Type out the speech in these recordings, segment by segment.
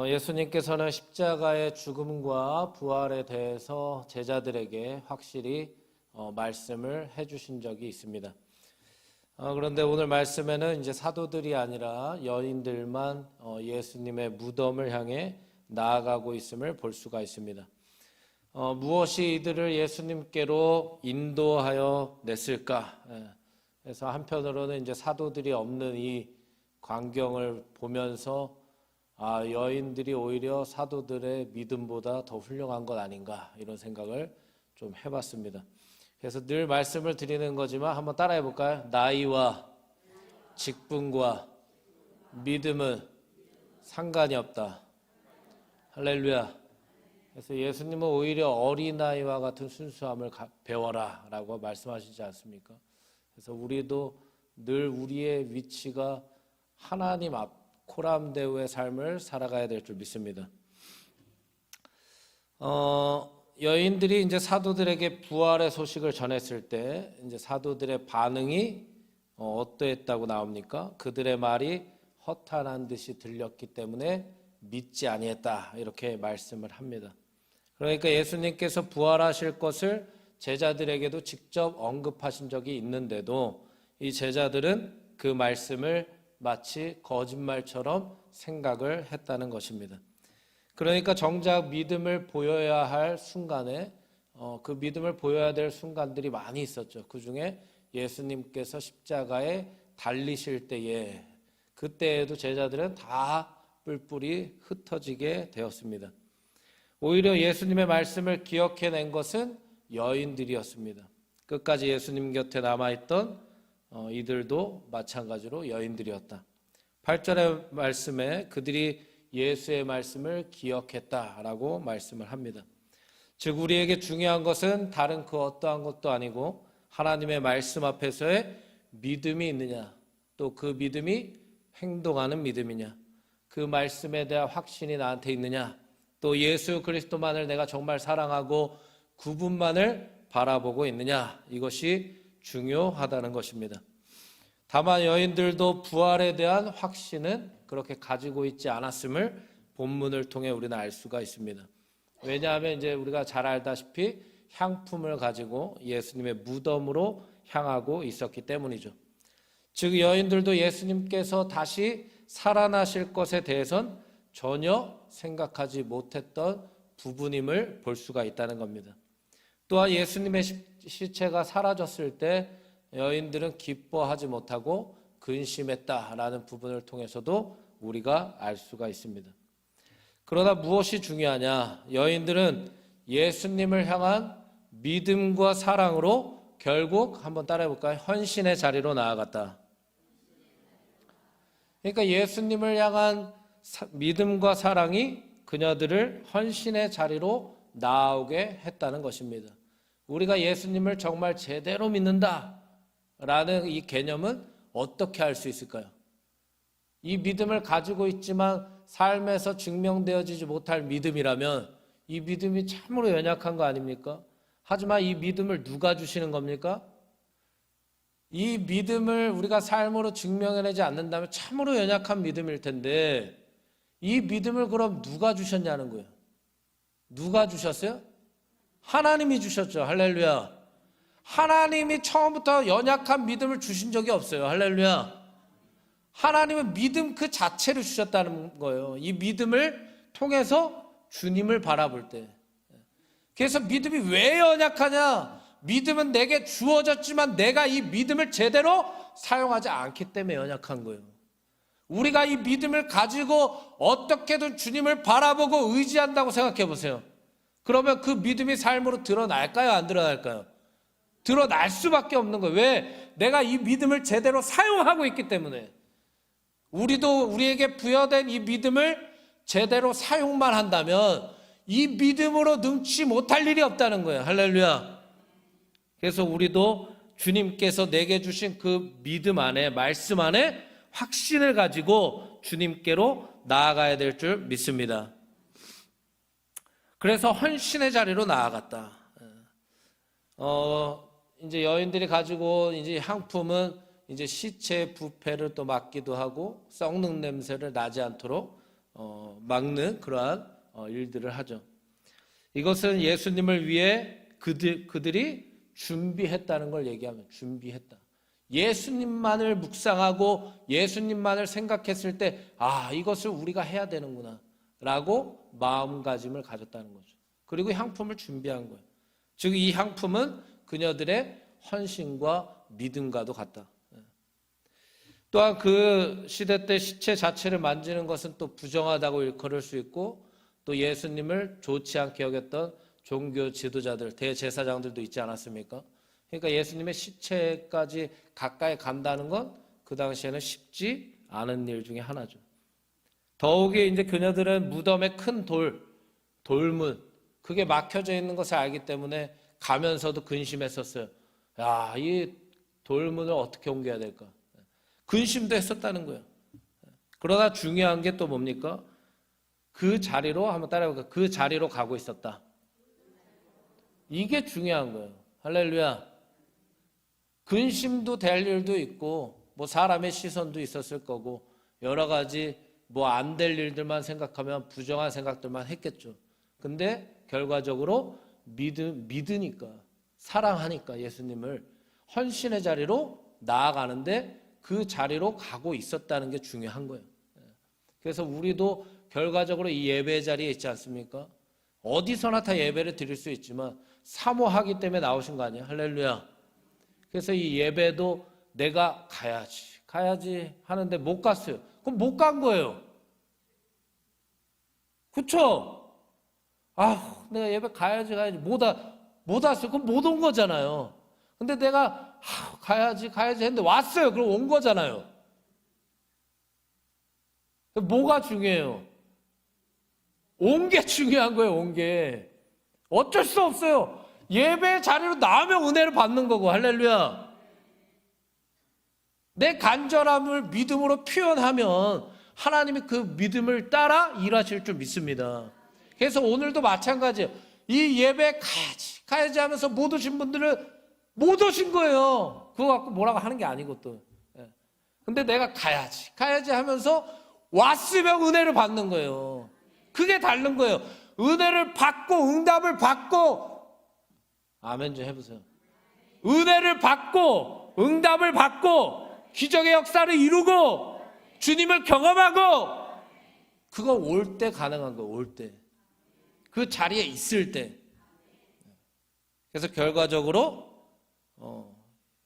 예수님께서는 십자가의 죽음과 부활에 대해서 제자들에게 확실히 말씀을 해주신 적이 있습니다. 그런데 오늘 말씀에는 이제 사도들이 아니라 여인들만 예수님의 무덤을 향해 나아가고 있음을 볼 수가 있습니다. 무엇이 이들을 예수님께로 인도하여 냈을까? 그래서 한편으로는 이제 사도들이 없는 이 광경을 보면서 여인들이 오히려 사도들의 믿음보다 더 훌륭한 것 아닌가 이런 생각을 좀 해봤습니다. 그래서 늘 말씀을 드리는 거지만 한번 따라해 볼까요? 나이와 직분과 믿음은 상관이 없다. 할렐루야. 그래서 예수님은 오히려 어린아이와 같은 순수함을 배워라 라고 말씀하시지 않습니까? 그래서 우리도 늘 우리의 위치가 하나님 앞 코람데우의 삶을 살아가야 될 줄 믿습니다. 여인들이 이제 사도들에게 부활의 소식을 전했을 때 이제 사도들의 반응이 어떠했다고 나옵니까? 그들의 말이 허탄한 듯이 들렸기 때문에 믿지 아니했다 이렇게 말씀을 합니다. 그러니까 예수님께서 부활하실 것을 제자들에게도 직접 언급하신 적이 있는데도 이 제자들은 그 말씀을 마치 거짓말처럼 생각을 했다는 것입니다. 그러니까 정작 믿음을 보여야 할 순간에 그 믿음을 보여야 될 순간들이 많이 있었죠. 그 중에 예수님께서 십자가에 달리실 때에 그때에도 제자들은 다 뿔뿔이 흩어지게 되었습니다. 오히려 예수님의 말씀을 기억해낸 것은 여인들이었습니다. 끝까지 예수님 곁에 남아있던 이들도 마찬가지로 여인들이었다. 8절의 말씀에 그들이 예수의 말씀을 기억했다라고 말씀을 합니다. 즉 우리에게 중요한 것은 다른 그 어떠한 것도 아니고 하나님의 말씀 앞에서의 믿음이 있느냐, 또 그 믿음이 행동하는 믿음이냐, 그 말씀에 대한 확신이 나한테 있느냐, 또 예수 그리스도만을 내가 정말 사랑하고 그분만을 바라보고 있느냐, 이것이 중요하다는 것입니다. 다만 여인들도 부활에 대한 확신은 그렇게 가지고 있지 않았음을 본문을 통해 우리는 알 수가 있습니다. 왜냐하면 이제 우리가 잘 알다시피 향품을 가지고 예수님의 무덤으로 향하고 있었기 때문이죠. 즉 여인들도 예수님께서 다시 살아나실 것에 대해선 전혀 생각하지 못했던 부분임을 볼 수가 있다는 겁니다. 또한 예수님의 시체가 사라졌을 때 여인들은 기뻐하지 못하고 근심했다라는 부분을 통해서도 우리가 알 수가 있습니다. 그러나 무엇이 중요하냐? 여인들은 예수님을 향한 믿음과 사랑으로 결국 한번 따라해 볼까요? 헌신의 자리로 나아갔다. 그러니까 예수님을 향한 믿음과 사랑이 그녀들을 헌신의 자리로 나오게 했다는 것입니다. 우리가 예수님을 정말 제대로 믿는다라는 이 개념은 어떻게 할 수 있을까요? 이 믿음을 가지고 있지만 삶에서 증명되어지지 못할 믿음이라면 이 믿음이 참으로 연약한 거 아닙니까? 하지만 이 믿음을 누가 주시는 겁니까? 이 믿음을 우리가 삶으로 증명해내지 않는다면 참으로 연약한 믿음일 텐데 이 믿음을 그럼 누가 주셨냐는 거예요. 누가 주셨어요? 하나님이 주셨죠. 할렐루야. 하나님이 처음부터 연약한 믿음을 주신 적이 없어요. 할렐루야. 하나님은 믿음 그 자체를 주셨다는 거예요. 이 믿음을 통해서 주님을 바라볼 때. 그래서 믿음이 왜 연약하냐? 믿음은 내게 주어졌지만 내가 이 믿음을 제대로 사용하지 않기 때문에 연약한 거예요. 우리가 이 믿음을 가지고 어떻게든 주님을 바라보고 의지한다고 생각해 보세요. 그러면 그 믿음이 삶으로 드러날까요? 안 드러날까요? 드러날 수밖에 없는 거예요. 왜? 내가 이 믿음을 제대로 사용하고 있기 때문에. 우리도 우리에게 부여된 이 믿음을 제대로 사용만 한다면 이 믿음으로 능치 못할 일이 없다는 거예요. 할렐루야. 그래서 우리도 주님께서 내게 주신 그 믿음 안에, 말씀 안에 확신을 가지고 주님께로 나아가야 될 줄 믿습니다. 그래서 헌신의 자리로 나아갔다. 이제 여인들이 가지고 이제 향품은 이제 시체의 부패를 또 막기도 하고 썩는 냄새를 나지 않도록 막는 그러한 일들을 하죠. 이것은 예수님을 위해 그들이 준비했다는 걸 얘기하면 준비했다. 예수님만을 묵상하고 예수님만을 생각했을 때 이것을 우리가 해야 되는구나 라고 마음가짐을 가졌다는 거죠. 그리고 향품을 준비한 거예요. 즉 이 향품은 그녀들의 헌신과 믿음과도 같다. 또한 그 시대 때 시체 자체를 만지는 것은 또 부정하다고 일컬을 수 있고, 또 예수님을 좋지 않게 여겼던 종교 지도자들, 대제사장들도 있지 않았습니까? 그러니까 예수님의 시체까지 가까이 간다는 건 그 당시에는 쉽지 않은 일 중에 하나죠. 더욱이 이제 그녀들은 무덤의 큰 돌문, 그게 막혀져 있는 것을 알기 때문에 가면서도 근심했었어요. 이 돌문을 어떻게 옮겨야 될까? 근심도 했었다는 거예요. 그러나 중요한 게 또 뭡니까? 그 자리로, 한번 따라해볼까요? 그 자리로 가고 있었다. 이게 중요한 거예요. 할렐루야. 근심도 될 일도 있고, 사람의 시선도 있었을 거고, 여러 가지 안 될 일들만 생각하면 부정한 생각들만 했겠죠. 근데 결과적으로 믿으니까, 사랑하니까 예수님을 헌신의 자리로 나아가는데 그 자리로 가고 있었다는 게 중요한 거예요. 그래서 우리도 결과적으로 이 예배 자리에 있지 않습니까? 어디서나 다 예배를 드릴 수 있지만 사모하기 때문에 나오신 거 아니에요? 할렐루야. 그래서 이 예배도 내가 가야지 하는데 못 갔어요. 그럼 못 간 거예요. 그쵸? 내가 예배 가야지 못 왔어요. 그럼 못 온 거잖아요. 근데 내가 가야지 했는데 왔어요. 그럼 온 거잖아요. 뭐가 중요해요? 온 게 중요한 거예요. 온 게. 어쩔 수 없어요. 예배 자리로 나오면 은혜를 받는 거고. 할렐루야. 내 간절함을 믿음으로 표현하면 하나님이 그 믿음을 따라 일하실 줄 믿습니다. 그래서 오늘도 마찬가지예요. 이 예배 가야지 하면서 못 오신 분들은 못 오신 거예요. 그거 갖고 뭐라고 하는 게 아니고 또. 근데 내가 가야지 하면서 왔으면 은혜를 받는 거예요. 그게 다른 거예요. 은혜를 받고 응답을 받고, 아멘 좀 해보세요. 은혜를 받고 응답을 받고 기적의 역사를 이루고 주님을 경험하고, 그거 올 때 가능한 거예요. 올 때. 그 자리에 있을 때. 그래서 결과적으로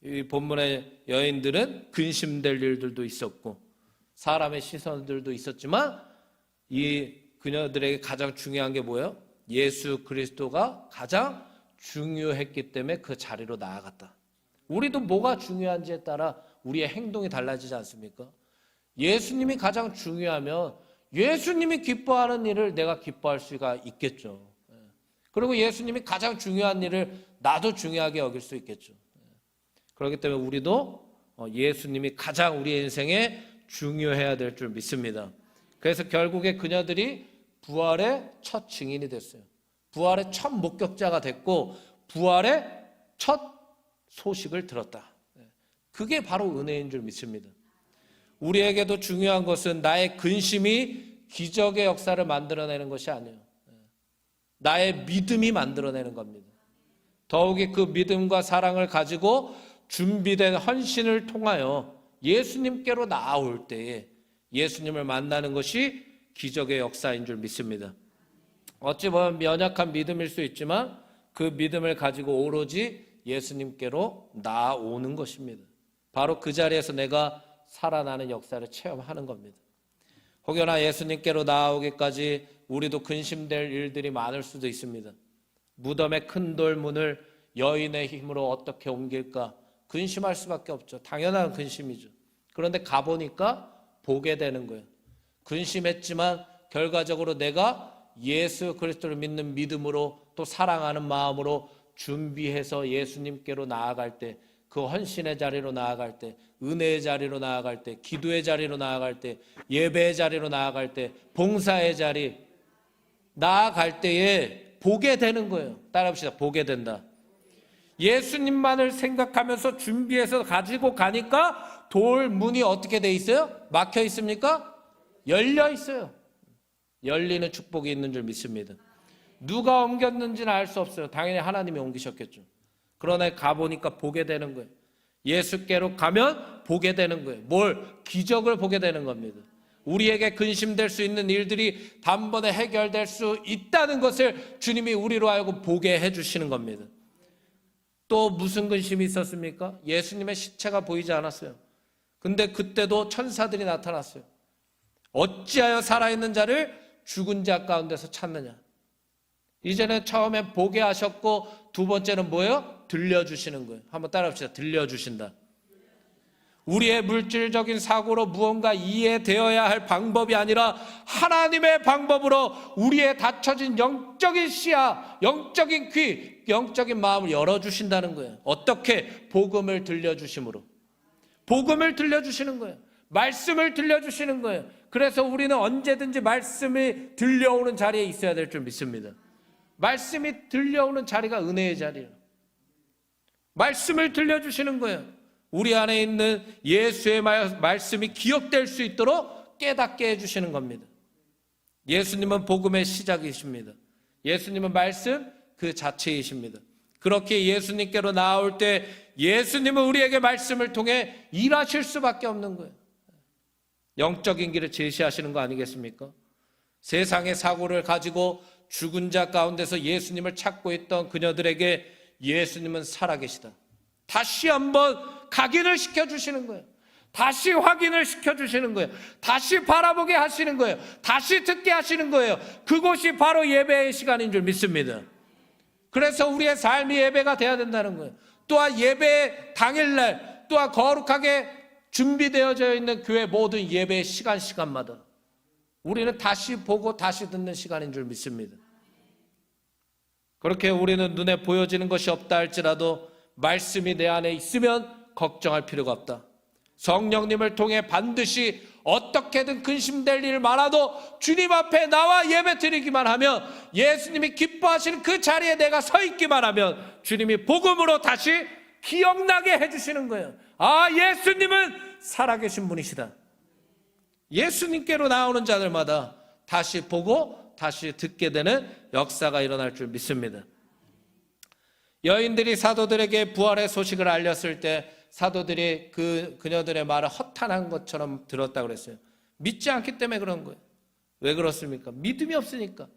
이 본문의 여인들은 근심될 일들도 있었고 사람의 시선들도 있었지만 이 그녀들에게 가장 중요한 게 뭐예요? 예수 그리스도가 가장 중요했기 때문에 그 자리로 나아갔다. 우리도 뭐가 중요한지에 따라 우리의 행동이 달라지지 않습니까? 예수님이 가장 중요하면 예수님이 기뻐하는 일을 내가 기뻐할 수가 있겠죠. 그리고 예수님이 가장 중요한 일을 나도 중요하게 여길 수 있겠죠. 그렇기 때문에 우리도 예수님이 가장 우리의 인생에 중요해야 될 줄 믿습니다. 그래서 결국에 그녀들이 부활의 첫 증인이 됐어요. 부활의 첫 목격자가 됐고 부활의 첫 소식을 들었다. 그게 바로 은혜인 줄 믿습니다. 우리에게도 중요한 것은 나의 근심이 기적의 역사를 만들어내는 것이 아니에요. 나의 믿음이 만들어내는 겁니다. 더욱이 그 믿음과 사랑을 가지고 준비된 헌신을 통하여 예수님께로 나아올 때에 예수님을 만나는 것이 기적의 역사인 줄 믿습니다. 어찌 보면 연약한 믿음일 수 있지만 그 믿음을 가지고 오로지 예수님께로 나아오는 것입니다. 바로 그 자리에서 내가 살아나는 역사를 체험하는 겁니다. 혹여나 예수님께로 나아오기까지 우리도 근심될 일들이 많을 수도 있습니다. 무덤의 큰 돌문을 여인의 힘으로 어떻게 옮길까 근심할 수밖에 없죠. 당연한 근심이죠. 그런데 가보니까 보게 되는 거예요. 근심했지만 결과적으로 내가 예수 그리스도를 믿는 믿음으로 또 사랑하는 마음으로 준비해서 예수님께로 나아갈 때, 그 헌신의 자리로 나아갈 때, 은혜의 자리로 나아갈 때, 기도의 자리로 나아갈 때, 예배의 자리로 나아갈 때, 봉사의 자리 나아갈 때에 보게 되는 거예요. 따라합시다. 보게 된다. 예수님만을 생각하면서 준비해서 가지고 가니까 돌 문이 어떻게 돼 있어요? 막혀 있습니까? 열려 있어요. 열리는 축복이 있는 줄 믿습니다. 누가 옮겼는지는 알 수 없어요. 당연히 하나님이 옮기셨겠죠. 그러나 가보니까 보게 되는 거예요. 예수께로 가면 보게 되는 거예요. 뭘? 기적을 보게 되는 겁니다. 우리에게 근심될 수 있는 일들이 단번에 해결될 수 있다는 것을 주님이 우리로 알고 보게 해주시는 겁니다. 또 무슨 근심이 있었습니까? 예수님의 시체가 보이지 않았어요. 근데 그때도 천사들이 나타났어요. 어찌하여 살아있는 자를 죽은 자 가운데서 찾느냐. 이제는 처음에 보게 하셨고 두 번째는 뭐예요? 들려주시는 거예요. 한번 따라합시다. 들려주신다. 우리의 물질적인 사고로 무언가 이해되어야 할 방법이 아니라 하나님의 방법으로 우리의 닫혀진 영적인 시야, 영적인 귀, 영적인 마음을 열어주신다는 거예요. 어떻게? 복음을 들려주심으로. 복음을 들려주시는 거예요. 말씀을 들려주시는 거예요. 그래서 우리는 언제든지 말씀이 들려오는 자리에 있어야 될 줄 믿습니다. 말씀이 들려오는 자리가 은혜의 자리예요. 말씀을 들려주시는 거예요. 우리 안에 있는 예수의 말씀이 기억될 수 있도록 깨닫게 해주시는 겁니다. 예수님은 복음의 시작이십니다. 예수님은 말씀 그 자체이십니다. 그렇게 예수님께로 나올 때 예수님은 우리에게 말씀을 통해 일하실 수밖에 없는 거예요. 영적인 길을 제시하시는 거 아니겠습니까? 세상의 사고를 가지고 죽은 자 가운데서 예수님을 찾고 있던 그녀들에게 예수님은 살아계시다. 다시 한번 각인을 시켜주시는 거예요. 다시 확인을 시켜주시는 거예요. 다시 바라보게 하시는 거예요. 다시 듣게 하시는 거예요. 그곳이 바로 예배의 시간인 줄 믿습니다. 그래서 우리의 삶이 예배가 돼야 된다는 거예요. 또한 예배 당일날 또한 거룩하게 준비되어져 있는 교회 모든 예배의 시간마다 우리는 다시 보고 다시 듣는 시간인 줄 믿습니다. 그렇게 우리는 눈에 보여지는 것이 없다 할지라도 말씀이 내 안에 있으면 걱정할 필요가 없다. 성령님을 통해 반드시 어떻게든 근심될 일 많아도 주님 앞에 나와 예배 드리기만 하면, 예수님이 기뻐하시는 그 자리에 내가 서 있기만 하면 주님이 복음으로 다시 기억나게 해주시는 거예요. 아, 예수님은 살아계신 분이시다. 예수님께로 나오는 자들마다 다시 보고 다시 듣게 되는 역사가 일어날 줄 믿습니다. 여인들이 사도들에게 부활의 소식을 알렸을 때 사도들이 그녀들의 말을 허탄한 것처럼 들었다고 그랬어요. 믿지 않기 때문에 그런 거예요. 왜 그렇습니까? 믿음이 없으니까.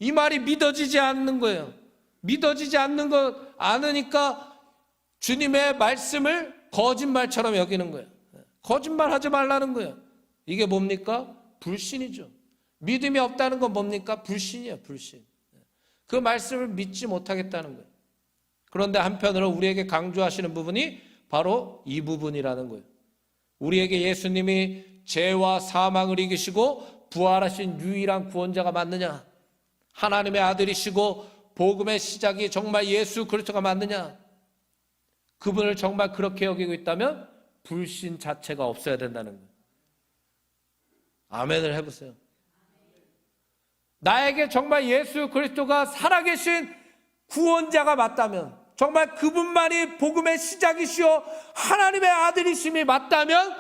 이 말이 믿어지지 않는 거예요. 믿어지지 않는 거 아느니까 주님의 말씀을 거짓말처럼 여기는 거예요. 거짓말하지 말라는 거예요. 이게 뭡니까? 불신이죠. 믿음이 없다는 건 뭡니까? 불신이에요. 불신. 그 말씀을 믿지 못하겠다는 거예요. 그런데 한편으로 우리에게 강조하시는 부분이 바로 이 부분이라는 거예요. 우리에게 예수님이 죄와 사망을 이기시고 부활하신 유일한 구원자가 맞느냐? 하나님의 아들이시고 복음의 시작이 정말 예수 그리스도가 맞느냐? 그분을 정말 그렇게 여기고 있다면 불신 자체가 없어야 된다는 거예요. 아멘을 해보세요. 나에게 정말 예수 그리스도가 살아계신 구원자가 맞다면, 정말 그분만이 복음의 시작이시오 하나님의 아들이심이 맞다면,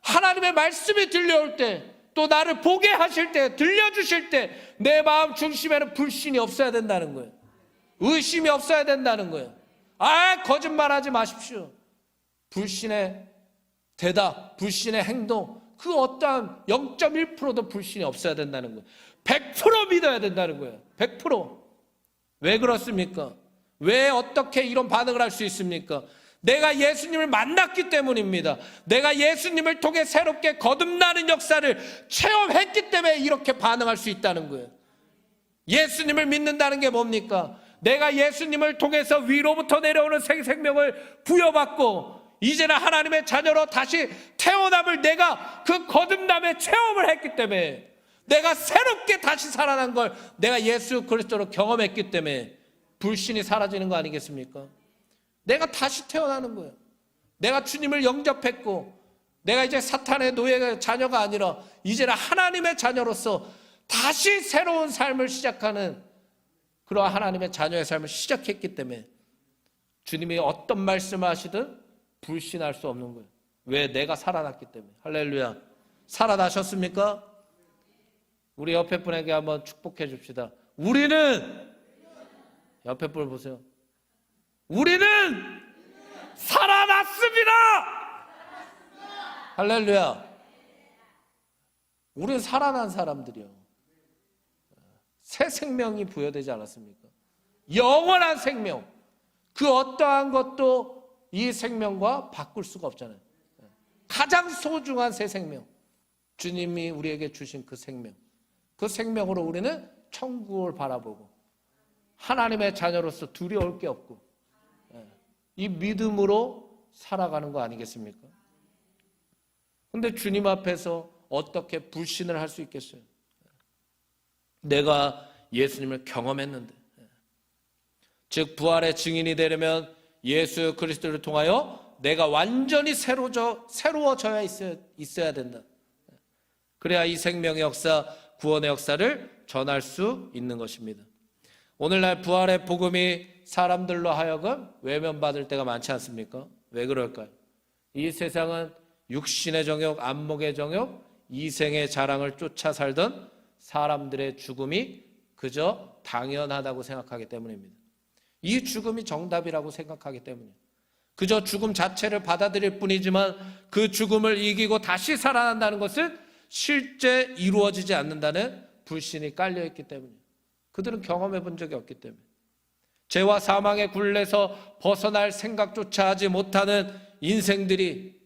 하나님의 말씀이 들려올 때, 또 나를 보게 하실 때, 들려주실 때 내 마음 중심에는 불신이 없어야 된다는 거예요. 의심이 없어야 된다는 거예요. 아, 거짓말하지 마십시오. 불신의 대답, 불신의 행동, 그 어떠한 0.1%도 불신이 없어야 된다는 거예요. 100% 믿어야 된다는 거예요. 100%. 왜 그렇습니까? 왜 어떻게 이런 반응을 할 수 있습니까? 내가 예수님을 만났기 때문입니다. 내가 예수님을 통해 새롭게 거듭나는 역사를 체험했기 때문에 이렇게 반응할 수 있다는 거예요. 예수님을 믿는다는 게 뭡니까? 내가 예수님을 통해서 위로부터 내려오는 생명을 부여받고 이제는 하나님의 자녀로 다시 태어남을 내가 그 거듭남의 체험을 했기 때문에, 내가 새롭게 다시 살아난 걸 내가 예수 그리스도로 경험했기 때문에 불신이 사라지는 거 아니겠습니까? 내가 다시 태어나는 거예요. 내가 주님을 영접했고 내가 이제 사탄의 노예의 자녀가 아니라 이제는 하나님의 자녀로서 다시 새로운 삶을 시작하는 그러한 하나님의 자녀의 삶을 시작했기 때문에 주님이 어떤 말씀을 하시든 불신할 수 없는 거예요. 왜? 내가 살아났기 때문에. 할렐루야. 살아나셨습니까? 우리 옆에 분에게 한번 축복해 줍시다. 우리는, 옆에 분 보세요. 우리는 살아났습니다. 할렐루야. 우리는 살아난 사람들이요. 새 생명이 부여되지 않았습니까? 영원한 생명. 그 어떠한 것도 이 생명과 바꿀 수가 없잖아요. 가장 소중한 새 생명. 주님이 우리에게 주신 그 생명. 그 생명으로 우리는 천국을 바라보고 하나님의 자녀로서 두려울 게 없고 이 믿음으로 살아가는 거 아니겠습니까? 근데 주님 앞에서 어떻게 불신을 할 수 있겠어요? 내가 예수님을 경험했는데, 즉 부활의 증인이 되려면 예수 그리스도를 통하여 내가 완전히 새로워져야 있어야 된다. 그래야 이 생명의 역사, 구원의 역사를 전할 수 있는 것입니다. 오늘날 부활의 복음이 사람들로 하여금 외면받을 때가 많지 않습니까? 왜 그럴까요? 이 세상은 육신의 정욕, 안목의 정욕, 이생의 자랑을 쫓아 살던 사람들의 죽음이 그저 당연하다고 생각하기 때문입니다. 이 죽음이 정답이라고 생각하기 때문이에요. 그저 죽음 자체를 받아들일 뿐이지만 그 죽음을 이기고 다시 살아난다는 것은 실제 이루어지지 않는다는 불신이 깔려있기 때문이에요. 그들은 경험해 본 적이 없기 때문에. 죄와 사망의 굴레에서 벗어날 생각조차 하지 못하는 인생들이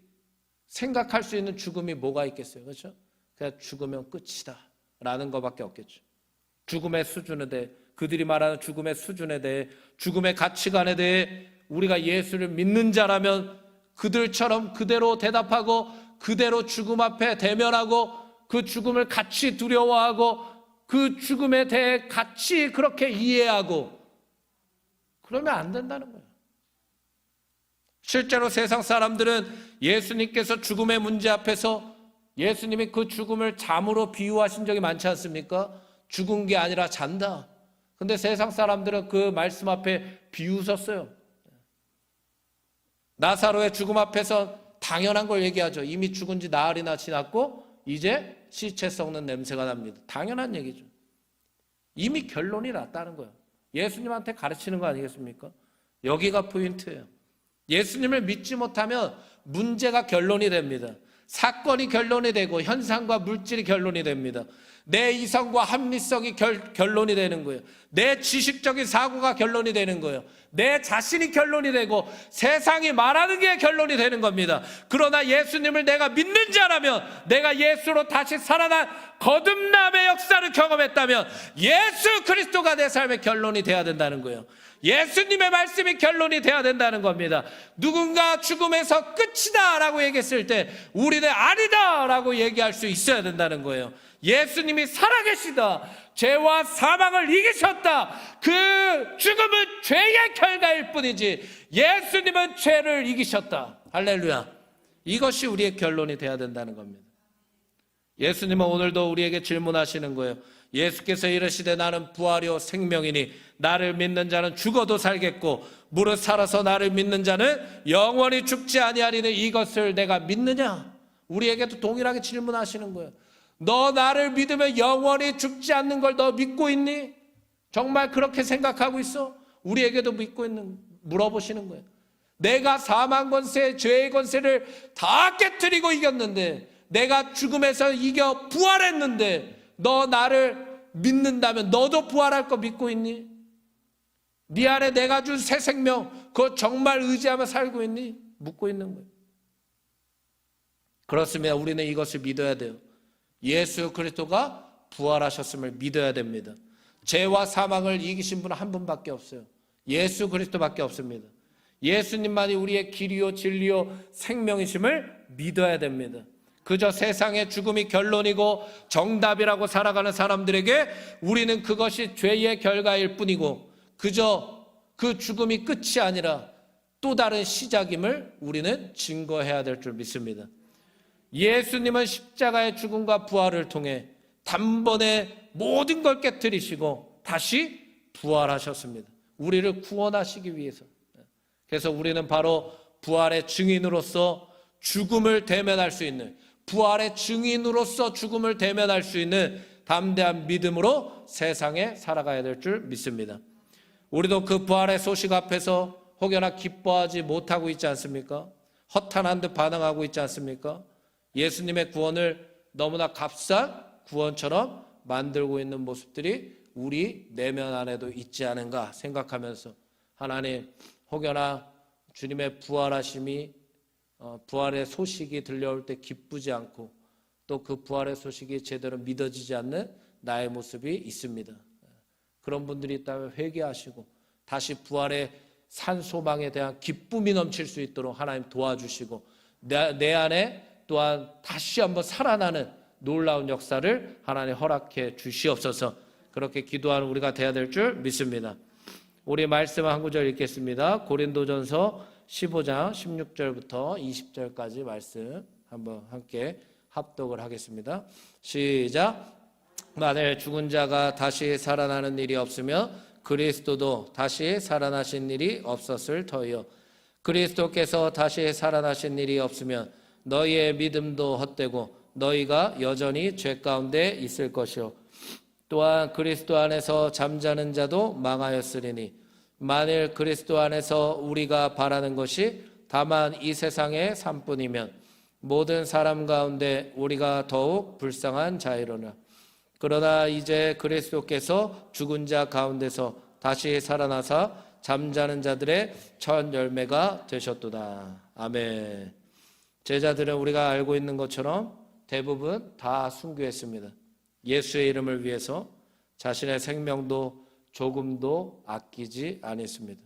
생각할 수 있는 죽음이 뭐가 있겠어요? 그렇죠? 그냥 죽으면 끝이다 라는 것밖에 없겠죠. 죽음의 수준에 대해, 그들이 말하는 죽음의 수준에 대해, 죽음의 가치관에 대해 우리가 예수를 믿는 자라면 그들처럼 그대로 대답하고 그대로 죽음 앞에 대면하고 그 죽음을 같이 두려워하고 그 죽음에 대해 같이 그렇게 이해하고 그러면 안 된다는 거예요. 실제로 세상 사람들은 예수님께서 죽음의 문제 앞에서 예수님이 그 죽음을 잠으로 비유하신 적이 많지 않습니까? 죽은 게 아니라 잔다. 근데 세상 사람들은 그 말씀 앞에 비웃었어요. 나사로의 죽음 앞에서 당연한 걸 얘기하죠. 이미 죽은 지 나흘이나 지났고 이제 시체 썩는 냄새가 납니다. 당연한 얘기죠. 이미 결론이 났다는 거예요. 예수님한테 가르치는 거 아니겠습니까? 여기가 포인트예요. 예수님을 믿지 못하면 문제가 결론이 됩니다. 사건이 결론이 되고 현상과 물질이 결론이 됩니다. 내 이성과 합리성이 결론이 되는 거예요. 내 지식적인 사고가 결론이 되는 거예요. 내 자신이 결론이 되고 세상이 말하는 게 결론이 되는 겁니다. 그러나 예수님을 내가 믿는 자라면, 내가 예수로 다시 살아난 거듭남의 역사를 경험했다면 예수 그리스도가 내 삶의 결론이 돼야 된다는 거예요. 예수님의 말씀이 결론이 돼야 된다는 겁니다. 누군가 죽음에서 끝이다 라고 얘기했을 때 우리는 아니다 라고 얘기할 수 있어야 된다는 거예요. 예수님이 살아계시다, 죄와 사망을 이기셨다. 그 죽음은 죄의 결과일 뿐이지 예수님은 죄를 이기셨다. 할렐루야. 이것이 우리의 결론이 돼야 된다는 겁니다. 예수님은 오늘도 우리에게 질문하시는 거예요. 예수께서 이르시되 나는 부활이요 생명이니 나를 믿는 자는 죽어도 살겠고 무릇 살아서 나를 믿는 자는 영원히 죽지 아니하리니 이것을 내가 믿느냐? 우리에게도 동일하게 질문하시는 거예요. 너 나를 믿으면 영원히 죽지 않는 걸 너 믿고 있니? 정말 그렇게 생각하고 있어? 우리에게도 물어보시는 거예요. 내가 사망 권세, 죄의 권세를 다 깨트리고 이겼는데, 내가 죽음에서 이겨 부활했는데 너 나를 믿는다면 너도 부활할 거 믿고 있니? 네 안에 내가 준 새 생명, 그거 정말 의지하며 살고 있니? 묻고 있는 거예요. 그렇습니다. 우리는 이것을 믿어야 돼요. 예수 그리스도가 부활하셨음을 믿어야 됩니다. 죄와 사망을 이기신 분은 한 분밖에 없어요. 예수 그리스도밖에 없습니다. 예수님만이 우리의 길이요 진리요 생명이심을 믿어야 됩니다. 그저 세상의 죽음이 결론이고 정답이라고 살아가는 사람들에게 우리는 그것이 죄의 결과일 뿐이고 그저 그 죽음이 끝이 아니라 또 다른 시작임을 우리는 증거해야 될 줄 믿습니다. 예수님은 십자가의 죽음과 부활을 통해 단번에 모든 걸 깨뜨리시고 다시 부활하셨습니다. 우리를 구원하시기 위해서. 그래서 우리는 바로 부활의 증인으로서 죽음을 대면할 수 있는, 부활의 증인으로서 죽음을 대면할 수 있는 담대한 믿음으로 세상에 살아가야 될 줄 믿습니다. 우리도 그 부활의 소식 앞에서 혹여나 기뻐하지 못하고 있지 않습니까? 허탄한 듯 반응하고 있지 않습니까? 예수님의 구원을 너무나 값싼 구원처럼 만들고 있는 모습들이 우리 내면 안에도 있지 않은가 생각하면서 하나님, 혹여나 주님의 부활하심이 부활의 소식이 들려올 때 기쁘지 않고 또 그 부활의 소식이 제대로 믿어지지 않는 나의 모습이 있습니다. 그런 분들이 있다면 회개하시고 다시 부활의 산 소망에 대한 기쁨이 넘칠 수 있도록 하나님 도와주시고 내 안에 또한 다시 한번 살아나는 놀라운 역사를 하나님 허락해 주시옵소서. 그렇게 기도하는 우리가 돼야 될 줄 믿습니다. 우리 말씀 한 구절 읽겠습니다. 고린도전서 15장 16절부터 20절까지 말씀 한번 함께 합독을 하겠습니다. 시작. 만일 죽은 자가 다시 살아나는 일이 없으면 그리스도도 다시 살아나신 일이 없었을 터이요. 그리스도께서 다시 살아나신 일이 없으면 너희의 믿음도 헛되고 너희가 여전히 죄 가운데 있을 것이요. 또한 그리스도 안에서 잠자는 자도 망하였으리니 만일 그리스도 안에서 우리가 바라는 것이 다만 이 세상의 삶뿐이면 모든 사람 가운데 우리가 더욱 불쌍한 자이로나. 그러나 이제 그리스도께서 죽은 자 가운데서 다시 살아나사 잠자는 자들의 첫 열매가 되셨도다. 아멘. 제자들은 우리가 알고 있는 것처럼 대부분 다 순교했습니다. 예수의 이름을 위해서 자신의 생명도 조금도 아끼지 않았습니다.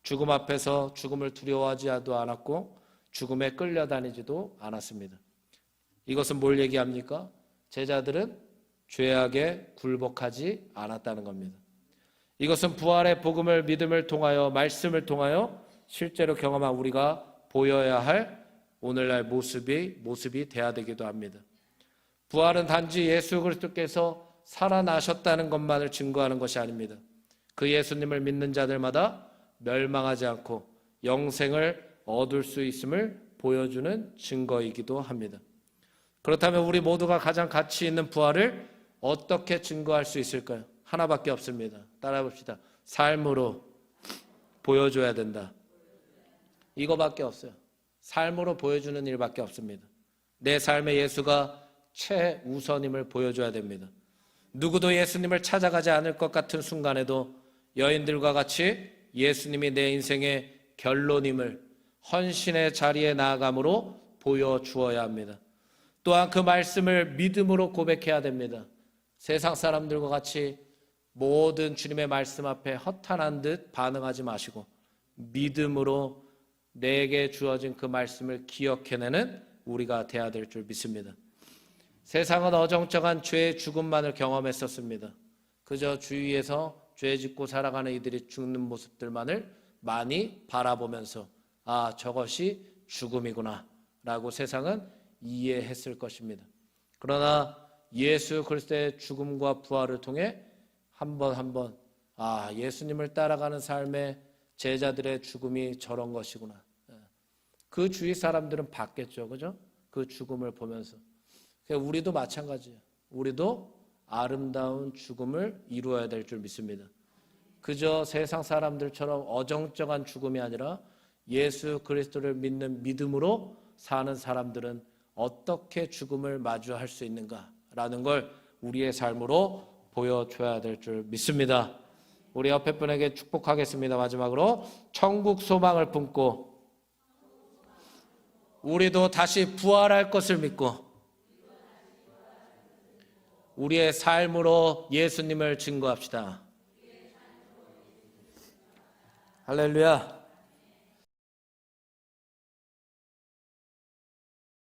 죽음 앞에서 죽음을 두려워하지도 않았고 죽음에 끌려다니지도 않았습니다. 이것은 뭘 얘기합니까? 제자들은 죄악에 굴복하지 않았다는 겁니다. 이것은 부활의 복음을 믿음을 통하여 말씀을 통하여 실제로 경험한 우리가 보여야 할 오늘날 모습이 돼야 되기도 합니다. 부활은 단지 예수 그리스도께서 살아나셨다는 것만을 증거하는 것이 아닙니다. 그 예수님을 믿는 자들마다 멸망하지 않고 영생을 얻을 수 있음을 보여주는 증거이기도 합니다. 그렇다면 우리 모두가 가장 가치 있는 부활을 어떻게 증거할 수 있을까요? 하나밖에 없습니다. 따라해 봅시다. 삶으로 보여줘야 된다. 이거밖에 없어요. 삶으로 보여주는 일밖에 없습니다. 내 삶에 예수가 최우선임을 보여줘야 됩니다. 누구도 예수님을 찾아가지 않을 것 같은 순간에도 여인들과 같이 예수님이 내 인생의 결론임을 헌신의 자리에 나아감으로 보여주어야 합니다. 또한 그 말씀을 믿음으로 고백해야 됩니다. 세상 사람들과 같이 모든 주님의 말씀 앞에 허탄한 듯 반응하지 마시고 믿음으로 내게 주어진 그 말씀을 기억해내는 우리가 돼야 될 줄 믿습니다. 세상은 어정쩡한 죄의 죽음만을 경험했었습니다. 그저 주위에서 죄 짓고 살아가는 이들이 죽는 모습들만을 많이 바라보면서 아, 저것이 죽음이구나 라고 세상은 이해했을 것입니다. 그러나 예수 그리스도의 죽음과 부활을 통해 한 번 아, 예수님을 따라가는 삶의 제자들의 죽음이 저런 것이구나. 그 주위 사람들은 봤겠죠. 그죠? 그 죽음을 보면서. 우리도 마찬가지예요. 우리도 아름다운 죽음을 이루어야 될 줄 믿습니다. 그저 세상 사람들처럼 어정쩡한 죽음이 아니라 예수 그리스도를 믿는 믿음으로 사는 사람들은 어떻게 죽음을 마주할 수 있는가라는 걸 우리의 삶으로 보여줘야 될 줄 믿습니다. 우리 옆에 분에게 축복하겠습니다. 마지막으로 천국 소망을 품고 우리도 다시 부활할 것을 믿고 우리의 삶으로 예수님을 증거합시다. 할렐루야.